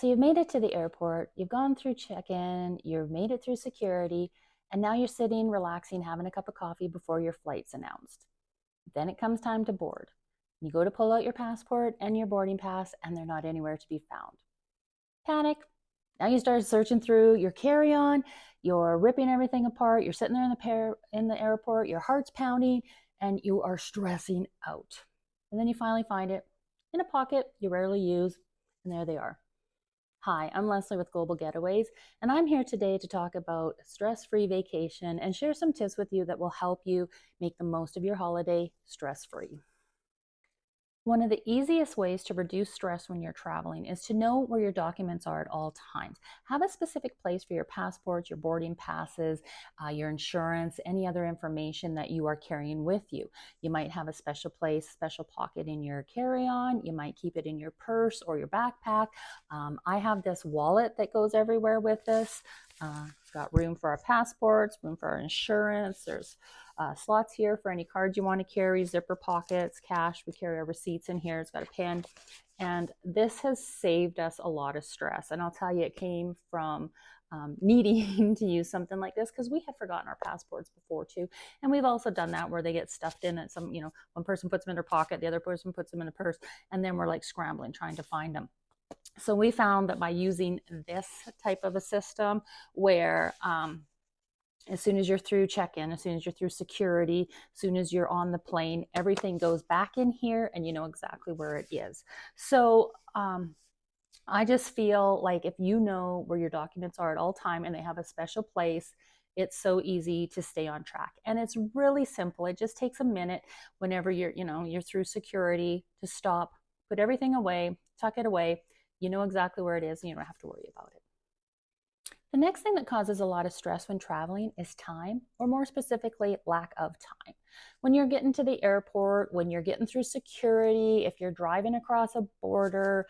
So you've made it to the airport, you've gone through check-in, you've made it through security, and now you're sitting, relaxing, having a cup of coffee before your flight's announced. Then it comes time to board. You go to pull out your passport and your boarding pass, and they're not anywhere to be found. Panic. Now you start searching through your carry-on, you're ripping everything apart, you're sitting there in the airport, your heart's pounding, and you are stressing out. And then you finally find it in a pocket you rarely use, and there they are. Hi, I'm Leslie with Global Getaways, and I'm here today to talk about a stress-free vacation and share some tips with you that will help you make the most of your holiday stress-free. One of the easiest ways to reduce stress when you're traveling is to know where your documents are at all times. Have a specific place for your passports, your boarding passes, your insurance, any other information that you are carrying with you. You might have a special place, special pocket in your carry-on. You might keep it in your purse or your backpack. I have this wallet that goes everywhere with us. It's got room for our passports, room for our insurance. There's slots here for any cards you want to carry, zipper pockets, cash. We carry our receipts in here. It's got a pen. And this has saved us a lot of stress. And I'll tell you, it came from needing to use something like this because we have forgotten our passports before too. And we've also done that where they get stuffed in at some, one person puts them in their pocket, the other person puts them in a purse, and then we're like scrambling trying to find them. So we found that by using this type of a system where as soon as you're through check-in, as soon as you're through security, as soon as you're on the plane, everything goes back in here and you know exactly where it is. So I just feel like if you know where your documents are at all time and they have a special place, it's so easy to stay on track. And it's really simple. It just takes a minute whenever you're through security to stop, put everything away, tuck it away. You know exactly where it is and you don't have to worry about it. The next thing that causes a lot of stress when traveling is time, or more specifically, lack of time. When you're getting to the airport, when you're getting through security, if you're driving across a border,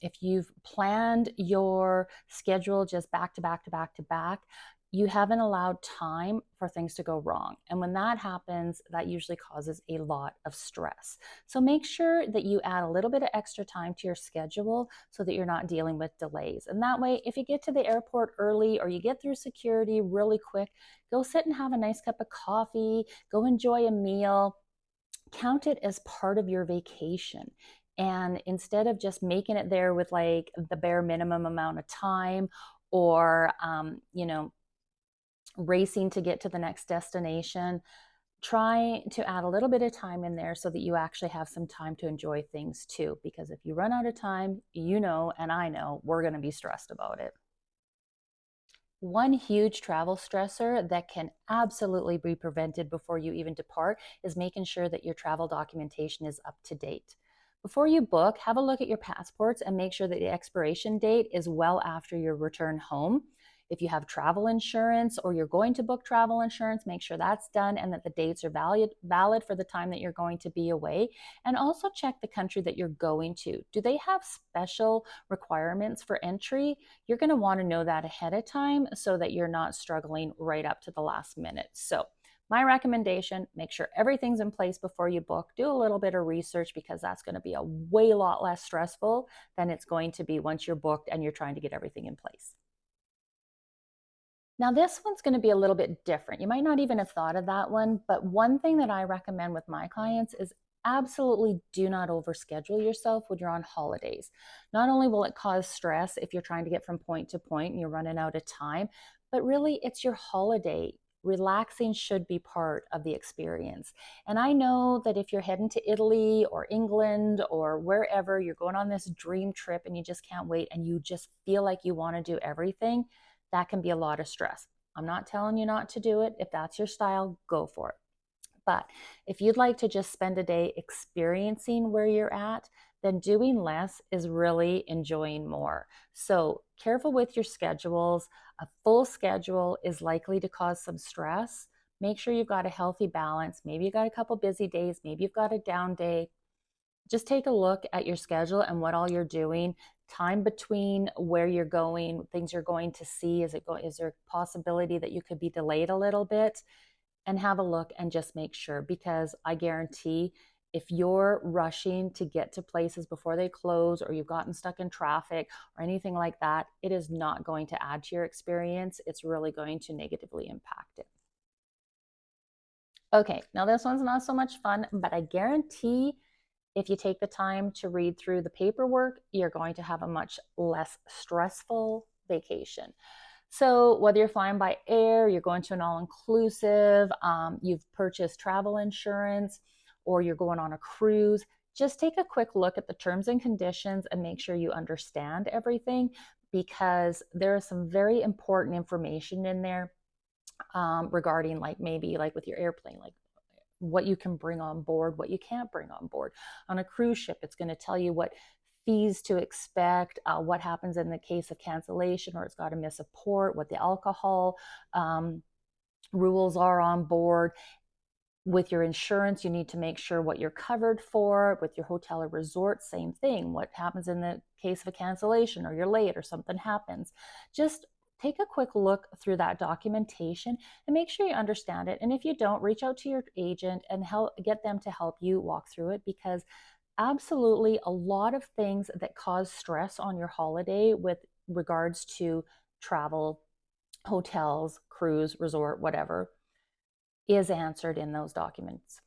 if you've planned your schedule just back to back to back to back, you haven't allowed time for things to go wrong. And when that happens, that usually causes a lot of stress. So make sure that you add a little bit of extra time to your schedule so that you're not dealing with delays. And that way, if you get to the airport early or you get through security really quick, go sit and have a nice cup of coffee, go enjoy a meal, count it as part of your vacation. And instead of just making it there with like the bare minimum amount of time or, racing to get to the next destination, try to add a little bit of time in there so that you actually have some time to enjoy things too. Because if you run out of time, and I know we're going to be stressed about it. One huge travel stressor that can absolutely be prevented before you even depart is making sure that your travel documentation is up to date. Before you book, have a look at your passports and make sure that the expiration date is well after your return home. If you have travel insurance or you're going to book travel insurance, make sure that's done and that the dates are valid for the time that you're going to be away. And also check the country that you're going to. Do they have special requirements for entry? You're going to want to know that ahead of time so that you're not struggling right up to the last minute. So my recommendation, make sure everything's in place before you book. Do a little bit of research because that's going to be a lot less stressful than it's going to be once you're booked and you're trying to get everything in place. Now, this one's going to be a little bit different. You might not even have thought of that one, but one thing that I recommend with my clients is absolutely do not overschedule yourself when you're on holidays. Not only will it cause stress if you're trying to get from point to point and you're running out of time, but really it's your holiday. Relaxing should be part of the experience. And I know that if you're heading to Italy or England or wherever, you're going on this dream trip and you just can't wait and you just feel like you want to do everything, that can be a lot of stress. I'm not telling you not to do it. If that's your style, go for it. But if you'd like to just spend a day experiencing where you're at, then doing less is really enjoying more. So careful with your schedules. A full schedule is likely to cause some stress. Make sure you've got a healthy balance. Maybe you've got a couple busy days. Maybe you've got a down day. Just take a look at your schedule and what all you're doing, time between where you're going, things you're going to see. Is there a possibility that you could be delayed a little bit? And have a look and just make sure, because I guarantee If you're rushing to get to places before they close, or you've gotten stuck in traffic or anything like that, it is not going to add to your experience. It's really going to negatively impact it. Okay, now this one's not so much fun, but I guarantee if you take the time to read through the paperwork, you're going to have a much less stressful vacation. So whether you're flying by air, you're going to an all-inclusive, you've purchased travel insurance, or you're going on a cruise, just take a quick look at the terms and conditions and make sure you understand everything, because there is some very important information in there regarding, like, maybe like with your airplane, like what you can bring on board, what you can't bring on board. On a cruise ship, it's going to tell you what fees to expect, what happens in the case of cancellation or it's got to miss a port, what the alcohol rules are on board. With your insurance, you need to make sure what you're covered for. With your hotel or resort, same thing. What happens in the case of a cancellation, or you're late or something happens. Just take a quick look through that documentation and make sure you understand it. And if you don't, reach out to your agent and get them to help you walk through it, because absolutely a lot of things that cause stress on your holiday with regards to travel, hotels, cruise, resort, whatever, is answered in those documents.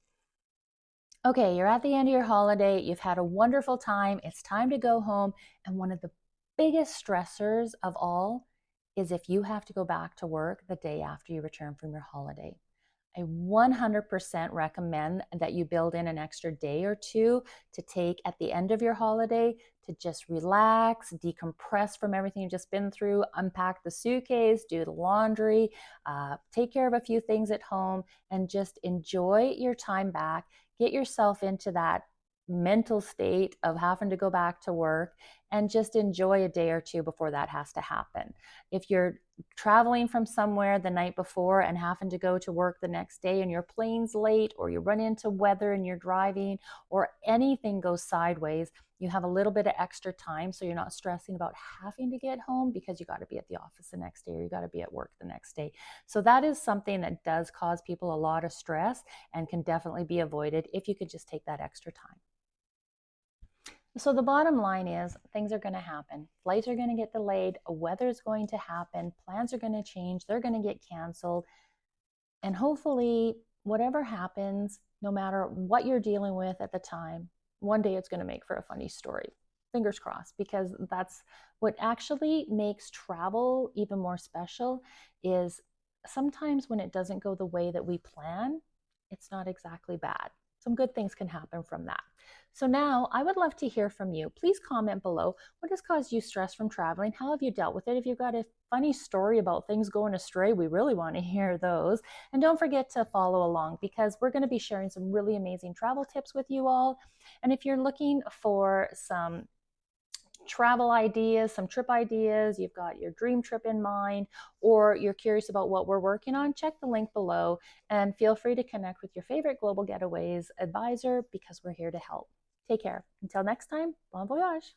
Okay, you're at the end of your holiday, you've had a wonderful time, it's time to go home, and one of the biggest stressors of all is if you have to go back to work the day after you return from your holiday. I 100% recommend that you build in an extra day or two to take at the end of your holiday to just relax, decompress from everything you've just been through, unpack the suitcase, do the laundry, take care of a few things at home, and just enjoy your time back. Get yourself into that mental state of having to go back to work, and just enjoy a day or two before that has to happen. If you're traveling from somewhere the night before and having to go to work the next day and your plane's late, or you run into weather and you're driving, or anything goes sideways, you have a little bit of extra time, so you're not stressing about having to get home because you got to be at the office the next day, or you got to be at work the next day. So that is something that does cause people a lot of stress and can definitely be avoided if you could just take that extra time. So the bottom line is, things are going to happen. Flights are going to get delayed, weather is going to happen, plans are going to change, they're going to get canceled. And hopefully, whatever happens, no matter what you're dealing with at the time, one day it's going to make for a funny story. Fingers crossed, because that's what actually makes travel even more special. Is sometimes when it doesn't go the way that we plan, it's not exactly bad. Some good things can happen from that. So now I would love to hear from you. Please comment below. What has caused you stress from traveling? How have you dealt with it? If you've got a funny story about things going astray, we really want to hear those. And don't forget to follow along, because we're going to be sharing some really amazing travel tips with you all. And if you're looking for some travel ideas, some trip ideas, you've got your dream trip in mind, or you're curious about what we're working on, check the link below and feel free to connect with your favorite Global Getaways advisor, because we're here to help. Take care. Until next time, bon voyage.